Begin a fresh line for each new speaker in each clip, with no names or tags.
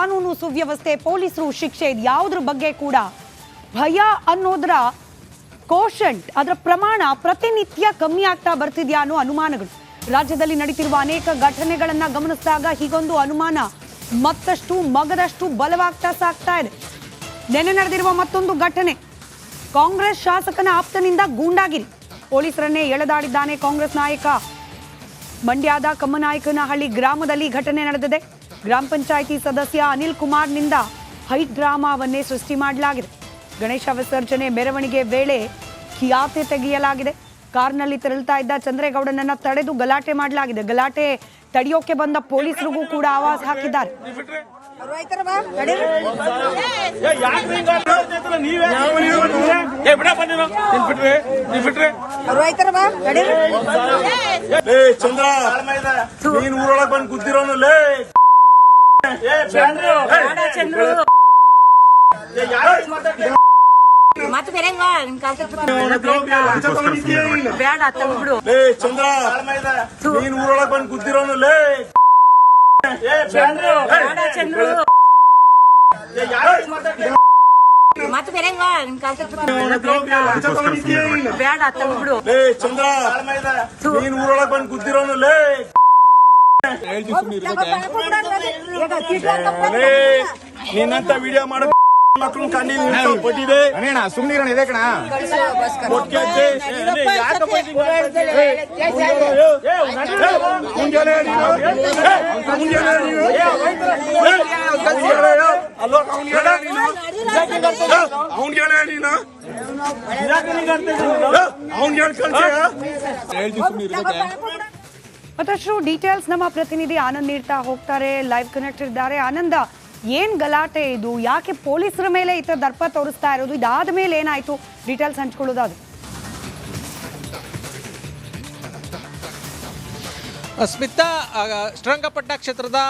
ಕಾನೂನು ಸುವ್ಯವಸ್ಥೆ, ಪೊಲೀಸರು, ಶಿಕ್ಷೆ ಯಾವುದ್ರ ಬಗ್ಗೆ ಕೂಡ ಭಯ ಅನ್ನೋದರ ಕೋಶಂಟ್, ಅದರ ಪ್ರಮಾಣ ಪ್ರತಿನಿತ್ಯ ಕಮ್ಮಿ ಆಗ್ತಾ ಬರ್ತಿದ್ಯಾ ಅನ್ನೋ ಅನುಮಾನಗಳು. ರಾಜ್ಯದಲ್ಲಿ ನಡೀತಿರುವ ಅನೇಕ ಘಟನೆಗಳನ್ನ ಗಮನಿಸಿದಾಗ ಹೀಗೊಂದು ಅನುಮಾನ ಮತ್ತಷ್ಟು ಮಗದಷ್ಟು ಬಲವಾಗ್ತಾ ಸಾಗ್ತಾ ಇದೆ. ನೆನೆ ನಡೆದಿರುವ ಮತ್ತೊಂದು ಘಟನೆ, ಕಾಂಗ್ರೆಸ್ ಶಾಸಕನ ಆಪ್ತನಿಂದ ಗೂಂಡಾಗಿರಿ. ಪೊಲೀಸರನ್ನೇ ಎಳೆದಾಡಿದ್ದಾನೆ ಕಾಂಗ್ರೆಸ್ ನಾಯಕ. ಮಂಡ್ಯದ ಕಮ್ಮನಾಯಕನಹಳ್ಳಿ ಗ್ರಾಮದಲ್ಲಿ ಘಟನೆ ನಡೆದಿದೆ. ಗ್ರಾಮ ಪಂಚಾಯಿತಿ ಸದಸ್ಯ ಅನಿಲ್ ಕುಮಾರ್ನಿಂದ ಹೈಟ್ ಡ್ರಾಮಾವನ್ನೇ ಸೃಷ್ಟಿ ಮಾಡಲಾಗಿದೆ. ಗಣೇಶ ವಿಸರ್ಜನೆ ಮೆರವಣಿಗೆ ವೇಳೆ ಖಿಯಾತೆ ತೆಗೆಯಲಾಗಿದೆ. ಕಾರ್ನಲ್ಲಿ ತೆರಳುತ್ತಾ ಇದ್ದ ಚಂದ್ರೇಗೌಡನನ್ನ ತಡೆದು ಗಲಾಟೆ ಮಾಡಲಾಗಿದೆ. ಗಲಾಟೆ ತಡೆಯೋಕೆ ಬಂದ ಪೊಲೀಸರಿಗೂ ಕೂಡ ಆವಾಜ್ ಹಾಕಿದ್ದಾರೆ.
ಚಂದ್ರ ನೀನ್ ಊರೊಳಗೆ ಬಂದು ಕೂತಿರೋನು ಲೇ
ಮತ್ತೆ ಬೇರೆಂಗ ಬೇಡ ಬಿಡು.
ಚಂದ್ರ ನೀನ್ ಊರೊಳಗೆ ಬಂದು ಕೂತಿರೋನು ಲೇ
ಮತ್ತೆ ಬೇರೆಂಗ ಬೇಡ ಬಿಡು.
ಚಂದ್ರ ನೀನ್ ಊರೊಳಗೆ ಬಂದು ಕೂತಿರೋನು ಲೇ ನಿನ್ನಂತ ವಿಡಿಯೋ ಮಾಡ ಮಕ್ಕಳು ಕಣ್ಣಿನ ಕೊಟ್ಟಿದೆ ಸುಮ್ಮನೆ ಇದೆ ಕಣ
ಮತ್ತಷ್ಟು ಡೀಟೇಲ್ಸ್ ನಮ್ಮ ಪ್ರತಿನಿಧಿ ಆನಂದ್ ನೀಡ್ತಾ ಹೋಗ್ತಾರೆ. ಲೈವ್ ಕನೆಕ್ಟ್ ಇದ್ದಾರೆ. ಆನಂದ, ಏನ್ ಗಲಾಟೆ ಇದು? ಯಾಕೆ ಪೊಲೀಸರ ಮೇಲೆ ಈ ತರ ದರ್ಪ ತೋರಿಸ್ತಾ ಇರೋದು? ಇದಾದ ಮೇಲೆ ಏನಾಯ್ತು? ಡೀಟೇಲ್ಸ್ ಹಂಚ್ಕೊಳ್ಳೋದಾದ್ರು.
ಸ್ಮಿತಾ, ಶ್ರೀರಂಗಪಟ್ಟಣ ಕ್ಷೇತ್ರದ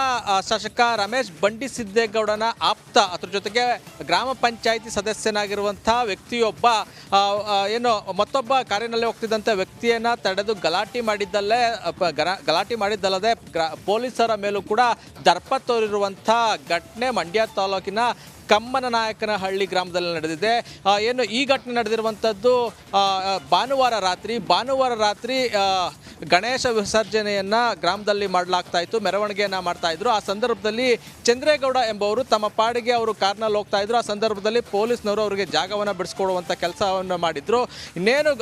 ಶಾಸಕ ರಮೇಶ್ ಬಂಡಿಸಿದ್ದೇಗೌಡನ ಆಪ್ತ, ಅದ್ರ ಜೊತೆಗೆ ಗ್ರಾಮ ಪಂಚಾಯಿತಿ ಸದಸ್ಯನಾಗಿರುವಂಥ ವ್ಯಕ್ತಿಯೊಬ್ಬ ಮತ್ತೊಬ್ಬ ಕಾರಿನಲ್ಲಿ ಹೋಗ್ತಿದ್ದಂಥ ವ್ಯಕ್ತಿಯನ್ನು ತಡೆದು ಗಲಾಟೆ ಮಾಡಿದ್ದಲ್ಲದೆ ಪೊಲೀಸರ ಮೇಲೂ ಕೂಡ ದರ್ಪ ತೋರಿರುವಂಥ ಘಟನೆ ಮಂಡ್ಯ ತಾಲೂಕಿನ ಕಮ್ಮನನಾಯಕನಹಳ್ಳಿ ಗ್ರಾಮದಲ್ಲಿ ನಡೆದಿದೆ. ಈ ಘಟನೆ ನಡೆದಿರುವಂಥದ್ದು ಭಾನುವಾರ ರಾತ್ರಿ ಗಣೇಶ ವಿಸರ್ಜನೆಯನ್ನು ಗ್ರಾಮದಲ್ಲಿ ಮಾಡಲಾಗ್ತಾ ಇತ್ತು, ಮೆರವಣಿಗೆಯನ್ನು ಮಾಡ್ತಾ ಇದ್ರು. ಆ ಸಂದರ್ಭದಲ್ಲಿ ಚಂದ್ರೇಗೌಡ ಎಂಬವರು ತಮ್ಮ ಪಾಡಿಗೆ ಅವರು ಕಾರ್ನಲ್ಲಿ ಹೋಗ್ತಾ ಇದ್ರು. ಆ ಸಂದರ್ಭದಲ್ಲಿ ಪೊಲೀಸ್ನವರು ಅವರಿಗೆ ಜಾಗವನ್ನು ಬಿಡಿಸ್ಕೊಡುವಂಥ ಕೆಲಸವನ್ನು ಮಾಡಿದ್ರು. ಇನ್ನೇನು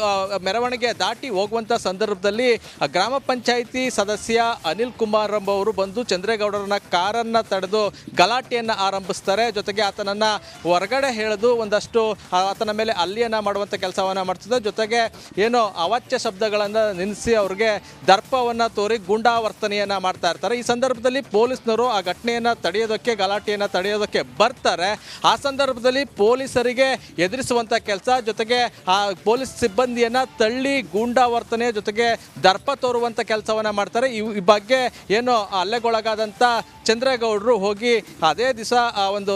ಮೆರವಣಿಗೆ ದಾಟಿ ಹೋಗುವಂಥ ಸಂದರ್ಭದಲ್ಲಿ ಗ್ರಾಮ ಪಂಚಾಯಿತಿ ಸದಸ್ಯ ಅನಿಲ್ ಕುಮಾರ್ ಎಂಬವರು ಬಂದು ಚಂದ್ರೇಗೌಡರನ್ನ ಕಾರನ್ನು ತಡೆದು ಗಲಾಟೆಯನ್ನು ಆರಂಭಿಸ್ತಾರೆ. ಜೊತೆಗೆ ಆತನನ್ನು ಹೊರಗಡೆ ಎಳೆದು ಒಂದಷ್ಟು ಆತನ ಮೇಲೆ ಹಲ್ಲೆಯನ್ನು ಮಾಡುವಂಥ ಕೆಲಸವನ್ನು ಮಾಡ್ತಿದ್ದೆ. ಜೊತೆಗೆ ಅವಾಚ್ಯ ಶಬ್ದಗಳನ್ನು ನಿಲ್ಲಿಸಿ ಅವ್ರಿಗೆ ದರ್ಪವನ್ನು ತೋರಿ ಗೂಂಡಾವರ್ತನೆಯನ್ನು ಮಾಡ್ತಾ ಇರ್ತಾರೆ. ಈ ಸಂದರ್ಭದಲ್ಲಿ ಪೊಲೀಸ್ನವರು ಆ ಘಟನೆಯನ್ನು ತಡೆಯೋದಕ್ಕೆ, ಗಲಾಟೆಯನ್ನು ತಡೆಯೋದಕ್ಕೆ ಬರ್ತಾರೆ. ಆ ಸಂದರ್ಭದಲ್ಲಿ ಪೊಲೀಸರಿಗೆ ಎದುರಿಸುವಂಥ ಕೆಲಸ, ಜೊತೆಗೆ ಆ ಪೊಲೀಸ್ ಸಿಬ್ಬಂದಿಯನ್ನು ತಳ್ಳಿ ಗೂಂಡಾವರ್ತನೆ ಜೊತೆಗೆ ದರ್ಪ ತೋರುವಂಥ ಕೆಲಸವನ್ನು ಮಾಡ್ತಾರೆ. ಈ ಬಗ್ಗೆ ಹಲ್ಲೆಗೊಳಗಾದಂಥ ಚಂದ್ರೇಗೌಡರು ಹೋಗಿ ಅದೇ ದಿವಸ ಒಂದು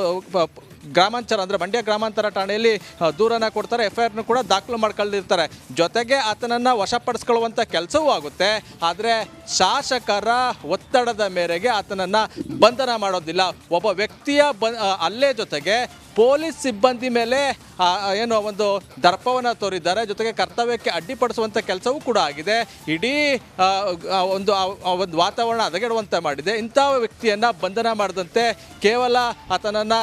ಗ್ರಾಮಾಂತರ ಅಂದರೆ ಮಂಡ್ಯ ಗ್ರಾಮಾಂತರ ಠಾಣೆಯಲ್ಲಿ ದೂರನ್ನು ಕೊಡ್ತಾರೆ. FIR ಕೂಡ ದಾಖಲು ಮಾಡ್ಕೊಂಡಿರ್ತಾರೆ. ಜೊತೆಗೆ ಆತನನ್ನು ವಶಪಡಿಸ್ಕೊಳ್ಳುವಂಥ ಕೆಲಸವೂ ಆಗುತ್ತೆ. ಆದರೆ ಶಾಸಕರ ಒತ್ತಡದ ಮೇರೆಗೆ ಆತನನ್ನು ಬಂಧನ ಮಾಡೋದಿಲ್ಲ. ಒಬ್ಬ ವ್ಯಕ್ತಿಯ ಹಲ್ಲೆ ಜೊತೆಗೆ ಪೊಲೀಸ್ ಸಿಬ್ಬಂದಿ ಮೇಲೆ ಒಂದು ದರ್ಪವನ್ನು ತೋರಿದ್ದಾರೆ. ಜೊತೆಗೆ ಕರ್ತವ್ಯಕ್ಕೆ ಅಡ್ಡಿಪಡಿಸುವಂಥ ಕೆಲಸವೂ ಕೂಡ ಆಗಿದೆ. ಇಡೀ ಒಂದು ವಾತಾವರಣ ಹದಗೆಡುವಂತೆ ಮಾಡಿದೆ. ಇಂಥ ವ್ಯಕ್ತಿಯನ್ನು ಬಂಧನ ಮಾಡದಂತೆ ಕೇವಲ ಆತನನ್ನು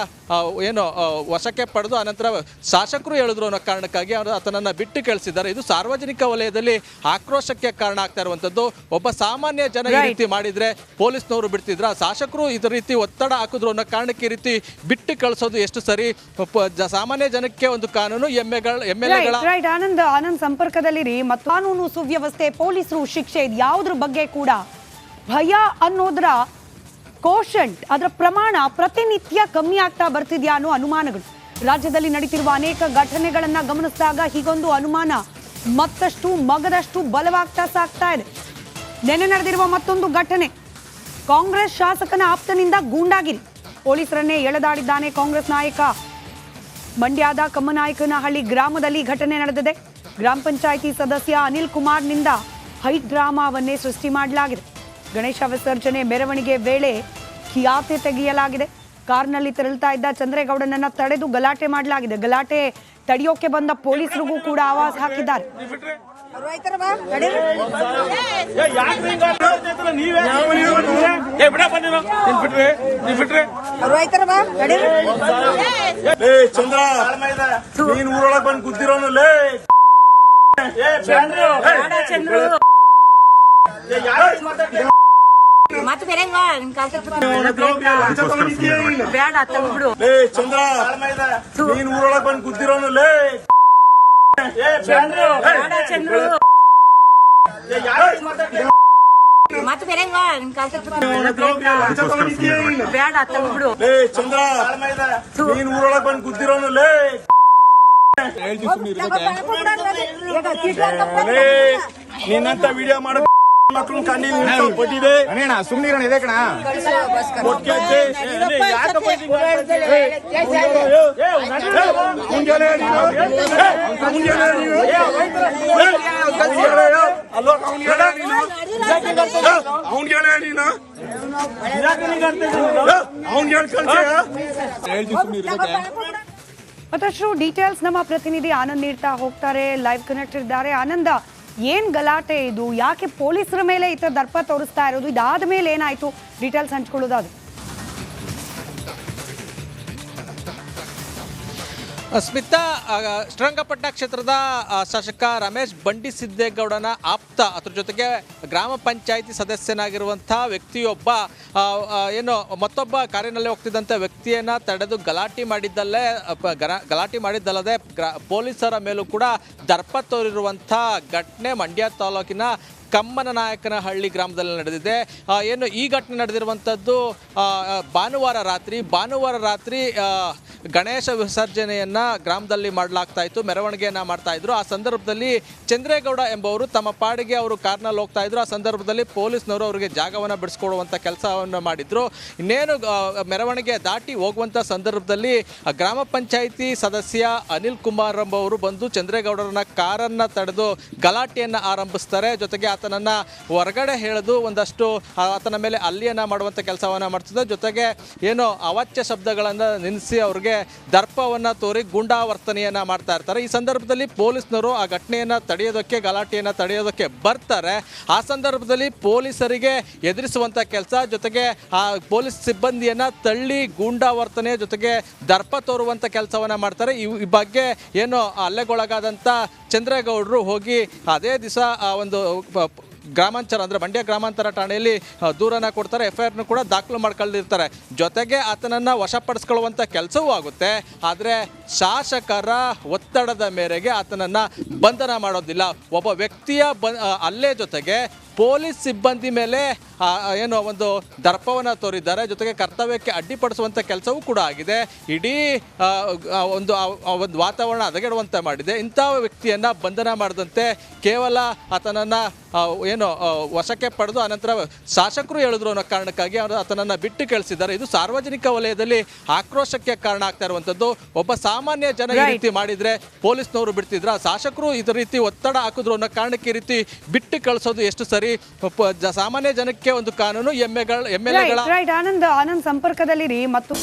ವಶಕ್ಕೆ ಪಡೆದು ಅನಂತರ ಶಾಸಕರು ಹೇಳಿದ್ರು ಅನ್ನೋ ಕಾರಣಕ್ಕಾಗಿ ಆತನನ್ನು ಬಿಟ್ಟು ಕಳಿಸಿದ್ದಾರೆ. ಇದು ಸಾರ್ವಜನಿಕ ವಲಯದಲ್ಲಿ ಆಕ್ರೋಶಕ್ಕೆ ಕಾರಣ ಆಗ್ತಾ ಇರುವಂಥದ್ದು. ಒಬ್ಬ ಸಾಮಾನ್ಯ ಜನ ಈ ರೀತಿ ಮಾಡಿದರೆ ಪೊಲೀಸ್ನವರು ಬಿಡ್ತಿದ್ರ? ಶಾಸಕರು ಇದೇ ರೀತಿ ಒತ್ತಡ ಹಾಕಿದ್ರು ಅನ್ನೋ ಕಾರಣಕ್ಕೆ ಈ ರೀತಿ ಬಿಟ್ಟು ಕಳಿಸೋದು ಎಷ್ಟು ಸರಿ? ಸಾಮಾನ್ಯ ಜನಕ್ಕೆ ಒಂದು ಕಾನೂನು,
ಆನಂದ್ ಸಂಪರ್ಕದಲ್ಲಿರಿ. ಮತ್ತು ಕಾನೂನು ಸುವ್ಯವಸ್ಥೆ, ಪೊಲೀಸರು, ಶಿಕ್ಷೆ ಯಾವುದ್ರ ಬಗ್ಗೆ ಕೂಡ ಭಯ ಅನ್ನೋದರ ಕೋಶಂಟ್, ಅದರ ಪ್ರಮಾಣ ಪ್ರತಿನಿತ್ಯ ಕಮ್ಮಿ ಆಗ್ತಾ ಬರ್ತಿದ್ಯಾ ಅನ್ನೋ ಅನುಮಾನಗಳು. ರಾಜ್ಯದಲ್ಲಿ ನಡೀತಿರುವ ಅನೇಕ ಘಟನೆಗಳನ್ನ ಗಮನಿಸಿದಾಗ ಹೀಗೊಂದು ಅನುಮಾನ ಮತ್ತಷ್ಟು ಮಗದಷ್ಟು ಬಲವಾಗ್ತಾ ಸಾಗ್ತಾ ಇದೆ. ನೆನೆ ನಡೆದಿರುವ ಮತ್ತೊಂದು ಘಟನೆ, ಕಾಂಗ್ರೆಸ್ ಶಾಸಕನ ಆಪ್ತನಿಂದ ಗೂಂಡಾಗಿರಿ. ಪೊಲೀಸರನ್ನೇ ಎಳೆದಾಡಿದ್ದಾನೆ ಕಾಂಗ್ರೆಸ್ ನಾಯಕ. ಮಂಡ್ಯದ ಕಮ್ಮನಾಯಕನಹಳ್ಳಿ ಗ್ರಾಮದಲ್ಲಿ ಘಟನೆ ನಡೆದಿದೆ. ಗ್ರಾಮ ಪಂಚಾಯಿತಿ ಸದಸ್ಯ ಅನಿಲ್ ಕುಮಾರ್ನಿಂದ ಹೈಟ್ ಡ್ರಾಮಾವನ್ನೇ ಸೃಷ್ಟಿ ಮಾಡಲಾಗಿದೆ. ಗಣೇಶ ವಿಸರ್ಜನೆ ಮೆರವಣಿಗೆ ವೇಳೆ ಖಿಯಾತೆ ತೆಗೆಯಲಾಗಿದೆ. ಕಾರ್ನಲ್ಲಿ ತೆರಳುತ್ತಾ ಇದ್ದ ಚಂದ್ರೇಗೌಡನನ್ನ ತಡೆದು ಗಲಾಟೆ ಮಾಡಲಾಗಿದೆ. ಗಲಾಟೆ ತಡೆಯೋಕೆ ಬಂದ ಪೊಲೀಸರಿಗೂ ಕೂಡ ಆವಾಜ್ ಹಾಕಿದ್ದಾರೆ.
ಚಂದ್ರ ನೀನ್ ಊರೊಳಗ್ ಬಂದು ಕೂತಿರೋನಲ್ಲೇ
ಮತ್ತೆ ಬೇರೆಂಗ ಬೇಡ ತಂದ್ಬಿಡು.
ಚಂದ್ರ ನೀನ್ ಊರೊಳಗ್ ಬಂದು ಕೂತಿರೋನಲ್ಲೇ
ಮತ್ತೆ ಬೇರೆಂಗ ಬೇಡ ತಂದ್ಬಿಡು.
ಚಂದ್ರ ನೀನ್ ಊರೊಳಗ್ ಬಂದು ಕೂತಿರೋನಲ್ಲೇ ನಿನ್ನಂತ ವಿಡಿಯೋ ಮಾಡ ಮಕ್ಕಳು ಕಣ್ಣಿಲ್ ಕೊಟ್ಟಿದೆ
ಅಣ್ಣ ಸುಮ್ನಿರೋಣ ಇದೆ ಕಣ
ಮತ್ತಷ್ಟು ಡೀಟೇಲ್ಸ್ ನಮ್ಮ ಪ್ರತಿನಿಧಿ ಆನಂದ್ ನೀಡ್ತಾ ಹೋಗ್ತಾರೆ. ಲೈವ್ ಕನೆಕ್ಟ್ ಇದ್ದಾರೆ. ಆನಂದ, ಏನ್ ಗಲಾಟೆ ಇದು? ಯಾಕೆ ಪೊಲೀಸರ ಮೇಲೆ ಈ ತರ ದರ್ಪ ತೋರಿಸ್ತಾ ಇರೋದು? ಇದಾದ ಮೇಲೆ ಏನಾಯ್ತು? ಡೀಟೇಲ್ಸ್ ಹಂಚ್ಕೊಳ್ಳೋದಾದ್ರು.
ಸ್ಮಿತಾ, ಶ್ರೀರಂಗಪಟ್ಟಣ ಕ್ಷೇತ್ರದ ಶಾಸಕ ರಮೇಶ್ ಬಂಡಿ ಸಿದ್ದೇಗೌಡನ ಆಪ್ತ, ಅದ್ರ ಜೊತೆಗೆ ಗ್ರಾಮ ಪಂಚಾಯಿತಿ ಸದಸ್ಯನಾಗಿರುವಂಥ ವ್ಯಕ್ತಿಯೊಬ್ಬ ಏನು ಮತ್ತೊಬ್ಬ ಕಾರಿನಲ್ಲಿ ಹೋಗ್ತಿದ್ದಂಥ ವ್ಯಕ್ತಿಯನ್ನು ತಡೆದು ಗಲಾಟೆ ಮಾಡಿದ್ದಲ್ಲದೆ ಪೊಲೀಸರ ಮೇಲೂ ಕೂಡ ದರ್ಪ ತೋರಿರುವಂಥ ಘಟನೆ ಮಂಡ್ಯ ತಾಲೂಕಿನ ಕಮ್ಮನನಾಯಕನಹಳ್ಳಿ ಗ್ರಾಮದಲ್ಲಿ ನಡೆದಿದೆ. ಏನು ಈ ಘಟನೆ ನಡೆದಿರುವಂಥದ್ದು ಭಾನುವಾರ ರಾತ್ರಿ ಗಣೇಶ ವಿಸರ್ಜನೆಯನ್ನು ಗ್ರಾಮದಲ್ಲಿ ಮಾಡಲಾಗ್ತಾ ಇತ್ತು, ಮೆರವಣಿಗೆಯನ್ನು ಮಾಡ್ತಾ ಇದ್ರು. ಆ ಸಂದರ್ಭದಲ್ಲಿ ಚಂದ್ರೇಗೌಡ ಎಂಬವರು ತಮ್ಮ ಪಾಡಿಗೆ ಅವರು ಕಾರ್ನಲ್ಲಿ ಹೋಗ್ತಾ ಇದ್ರು. ಆ ಸಂದರ್ಭದಲ್ಲಿ ಪೊಲೀಸ್ನವರು ಅವರಿಗೆ ಜಾಗವನ್ನು ಬಿಡಿಸ್ಕೊಡುವಂಥ ಕೆಲಸವನ್ನು ಮಾಡಿದ್ರು. ಇನ್ನೇನು ಮೆರವಣಿಗೆ ದಾಟಿ ಹೋಗುವಂಥ ಸಂದರ್ಭದಲ್ಲಿ ಗ್ರಾಮ ಪಂಚಾಯಿತಿ ಸದಸ್ಯ ಅನಿಲ್ ಕುಮಾರ್ ಎಂಬವರು ಬಂದು ಚಂದ್ರೇಗೌಡರನ್ನ ಕಾರನ್ನು ತಡೆದು ಗಲಾಟೆಯನ್ನು ಆರಂಭಿಸ್ತಾರೆ. ಜೊತೆಗೆ ಆತನನ್ನು ಹೊರಗಡೆ ಎಳೆದು ಒಂದಷ್ಟು ಆತನ ಮೇಲೆ ಹಲ್ಲೆಯನ್ನು ಮಾಡುವಂಥ ಕೆಲಸವನ್ನು ಮಾಡ್ತಿದ್ದೆ. ಜೊತೆಗೆ ಏನು ಅವಾಚ್ಯ ಶಬ್ದಗಳನ್ನು ನಿಲ್ಲಿಸಿ ಅವ್ರಿಗೆ ದರ್ಪವನ್ನು ತೋರಿ ಗೂಂಡಾವರ್ತನೆಯನ್ನು ಮಾಡ್ತಾ ಇರ್ತಾರೆ. ಈ ಸಂದರ್ಭದಲ್ಲಿ ಪೊಲೀಸ್ನವರು ಆ ಘಟನೆಯನ್ನು ತಡೆಯೋದಕ್ಕೆ, ಗಲಾಟೆಯನ್ನು ತಡೆಯೋದಕ್ಕೆ ಬರ್ತಾರೆ. ಆ ಸಂದರ್ಭದಲ್ಲಿ ಪೊಲೀಸರಿಗೆ ಎದುರಿಸುವಂಥ ಕೆಲಸ, ಜೊತೆಗೆ ಆ ಪೊಲೀಸ್ ಸಿಬ್ಬಂದಿಯನ್ನು ತಳ್ಳಿ ಗೂಂಡಾವರ್ತನೆ ಜೊತೆಗೆ ದರ್ಪ ತೋರುವಂಥ ಕೆಲಸವನ್ನು ಮಾಡ್ತಾರೆ. ಈ ಬಗ್ಗೆ ಏನು ಹಲ್ಲೆಗೊಳಗಾದಂಥ ಚಂದ್ರೇಗೌಡರು ಹೋಗಿ ಅದೇ ದಿವಸ ಒಂದು ಗ್ರಾಮಾಂತರ ಅಂದರೆ ಮಂಡ್ಯ ಗ್ರಾಮಾಂತರ ಠಾಣೆಯಲ್ಲಿ ದೂರನ್ನು ಕೊಡ್ತಾರೆ. FIR ಕೂಡ ದಾಖಲು ಮಾಡ್ಕೊಂಡಿರ್ತಾರೆ. ಜೊತೆಗೆ ಆತನನ್ನು ವಶಪಡಿಸ್ಕೊಳ್ಳುವಂಥ ಕೆಲಸವೂ ಆಗುತ್ತೆ. ಆದರೆ ಶಾಸಕರ ಒತ್ತಡದ ಮೇರೆಗೆ ಆತನನ್ನು ಬಂಧನ ಮಾಡೋದಿಲ್ಲ. ಒಬ್ಬ ವ್ಯಕ್ತಿಯ ಹಲ್ಲೆ ಜೊತೆಗೆ ಪೊಲೀಸ್ ಸಿಬ್ಬಂದಿ ಮೇಲೆ ಏನೋ ಒಂದು ದರ್ಪವನ್ನು ತೋರಿದ್ದಾರೆ. ಜೊತೆಗೆ ಕರ್ತವ್ಯಕ್ಕೆ ಅಡ್ಡಿಪಡಿಸುವಂಥ ಕೆಲಸವೂ ಕೂಡ ಆಗಿದೆ. ಇಡೀ ಒಂದು ವಾತಾವರಣ ಹದಗೆಡುವಂತೆ ಮಾಡಿದೆ. ಇಂಥ ವ್ಯಕ್ತಿಯನ್ನು ಬಂಧನ ಮಾಡದಂತೆ ಕೇವಲ ಆತನನ್ನು ಏನು ವಶಕ್ಕೆ ಪಡೆದು ಅನಂತರ ಶಾಸಕರು ಹೇಳಿದ್ರು ಅನ್ನೋ ಕಾರಣಕ್ಕಾಗಿ ಅವರು ಆತನನ್ನು ಬಿಟ್ಟು ಕಳಿಸಿದ್ದಾರೆ. ಇದು ಸಾರ್ವಜನಿಕ ವಲಯದಲ್ಲಿ ಆಕ್ರೋಶಕ್ಕೆ ಕಾರಣ ಆಗ್ತಾ ಇರುವಂಥದ್ದು. ಒಬ್ಬ ಸಾಮಾನ್ಯ ಜನ ಈ ರೀತಿ ಮಾಡಿದರೆ ಪೊಲೀಸ್ನವರು ಬಿಡ್ತಿದ್ರ, ಶಾಸಕರು ಇದೇ ರೀತಿ ಒತ್ತಡ ಹಾಕಿದ್ರು ಅನ್ನೋ ಕಾರಣಕ್ಕೆ ಈ ರೀತಿ ಬಿಟ್ಟು ಕಳಿಸೋದು ಎಷ್ಟು ಸರಿ? ಸಾಮಾನ್ಯ ಜನಕ್ಕೆ ಒಂದು ಕಾನೂನು, MLAಗಳ
ಆನಂದ್ ಸಂಪರ್ಕದಲ್ಲಿರಿ. ಮತ್ತು